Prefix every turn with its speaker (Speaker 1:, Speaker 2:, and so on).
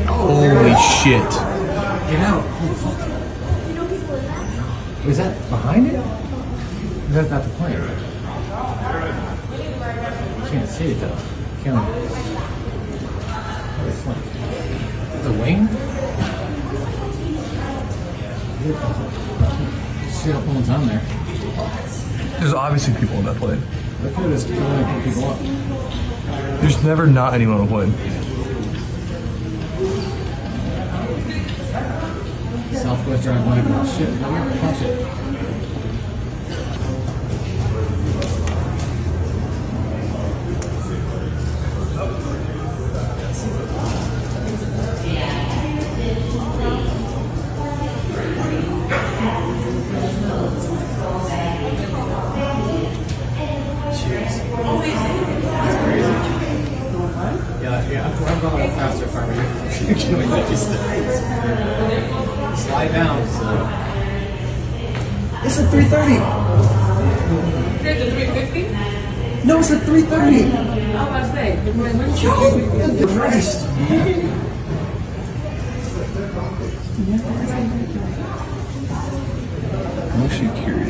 Speaker 1: Holy shit.
Speaker 2: Get out. Holy fuck. Is that behind it? That's not the plane. You can't see it though. Can't. What is it? The wing? Shit, no one's on there.
Speaker 1: There's obviously people on that plane.
Speaker 2: Look at this plane put people up.
Speaker 1: There's never not anyone on a plane.
Speaker 2: Southwest Drive blanket. Oh shit, come here, punch it. Yeah, I'm going a little faster if I were you. Can we just slide down? So.
Speaker 3: It's at 3:30.
Speaker 4: Here's the 350?
Speaker 3: No, it's at 3:30.
Speaker 4: I was about to say.
Speaker 3: Yo, good Christ.
Speaker 1: I'm actually curious.